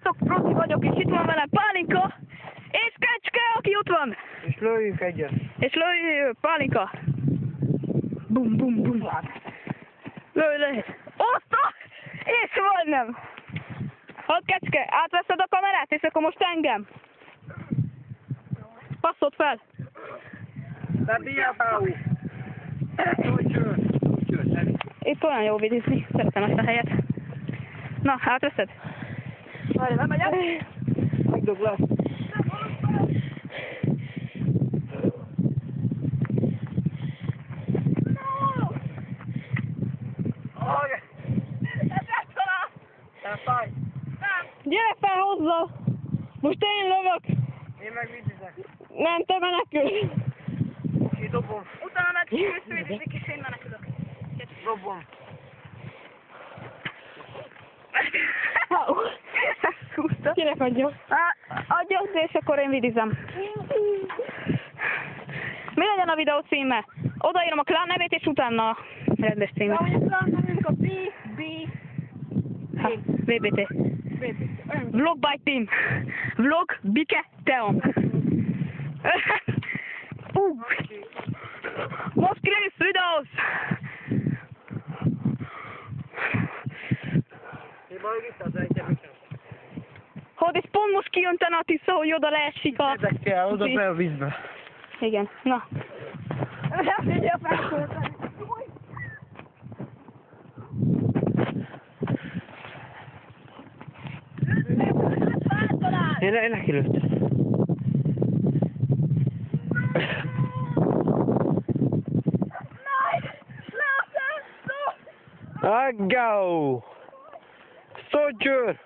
Sziasztok, Profi vagyok, és itt van velem Pálinka, és Kecske, aki ott van. És lőjünk egyet. És lőj, Pálinka. Bum, bum, bum. Lőj. Osztok! És majdnem. Hadd Kecske, átveszed a kamerát, és akkor most engem. Passzold fel. Itt olyan jó vidizni, szeretem ezt a helyet. Na, átveszed? Várj, nem megyek? Megdoglak. Gyere fel hozzá! Most én lövök! Én meg vidizek. Nem, te menekülsz! Oké, dobom. Utána meg visszavidizik, és én menekülök. Dobom. Szúzta. Kinek adja? Adja, és akkor én vidizem. Mi legyen a videó címe? Odaírom a klán nevét, és utána a rendes címe. Ahogy a klán nevünk a B. VBT. Vlog by Team. Vlog Bike Team. Most Chris videos. Hogy is pont most kijöntene a tisza, hogy oda leesik a... Ezek kell, oda be a vízbe. Igen, na. Én neki lőttem. Go! Soldier!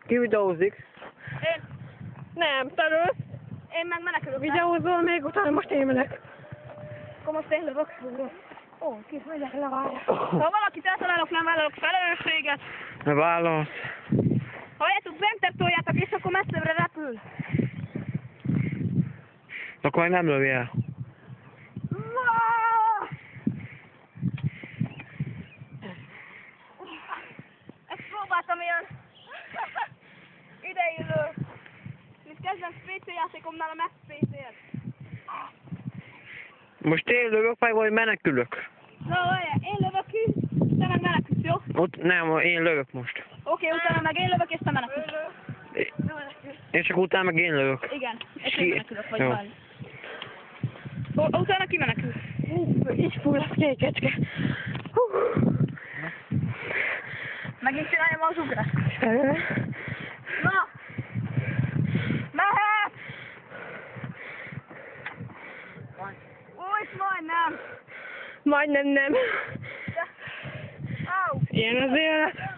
Ki videózik? Én. Nem, te lősz. Én meg menekülök. Videózol még, utána most én menek. Akkor most én lövök. Ó, kis megyek le, várja. Ha valakit eltalálok, nem vállalok felelősséget. Ne válasz. Halljátok, bentebb toljátok, és akkor messzebbre repül. Akkor nem lövi el. Ezt próbáltam ilyen ideillő. Mint kezdem PC játékomnál a Max PC-et. Most én lövök, vagy menekülök? Na, várjál, én lövök ki, te meg menekülsz, jó? Ott nem, én lövök most. Oké, utána meg én lövök, és te menekülsz. És csak utána meg én lövök. Igen, és én menekülök, vagy Jó. valami. Utána ki menekül? Így fullasz kékecske. Megint csináljam az ugrást. Na! Mehet! Úgy, majdnem! Majdnem nem. Au! Ilyen az élet.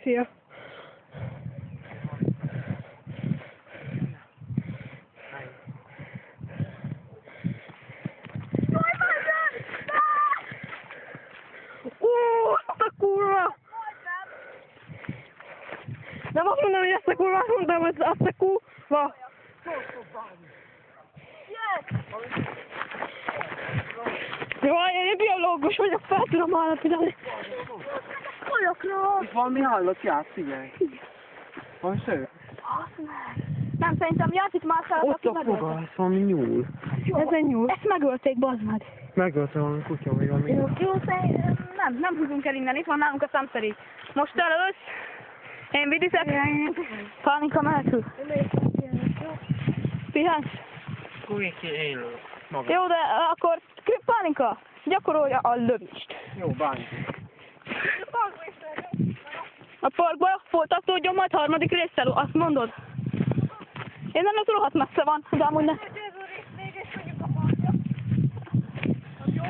Szia. Azt a kurva! Nem azt mondom, hogy ezt a kurva, azt mondom, hogy azt a kurva. Jó, én biológus vagyok, fel tudom állapítani. Olyakról. Itt valami hallott, játsz, figyelj. Van sző? Nem, szerintem játszik már fel, Ott a foga, ez valami nyúl. Ez egy nyúl. Ezt megölték, bazd meg. Megölte valami kutya, vagy valami. Jó, nem húzunk el innen, itt van nálunk a számszerű. Most elősz, én vidizek, Pálinka menekül. Pihensz? Akkor én lövök. Maga. Jó, de akkor Pálinka, gyakorolja a lövést. Jó, bánj. A parkban folytatódjon majd harmadik résszel, azt mondod? Én nem az rohadt messze van, de amúgy ne.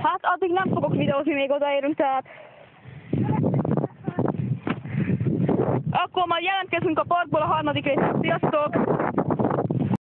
Hát addig nem fogok videózni, még odaérünk, tehát... Akkor majd jelentkezz jelentkezünk a parkból a harmadik részt. Sziasztok!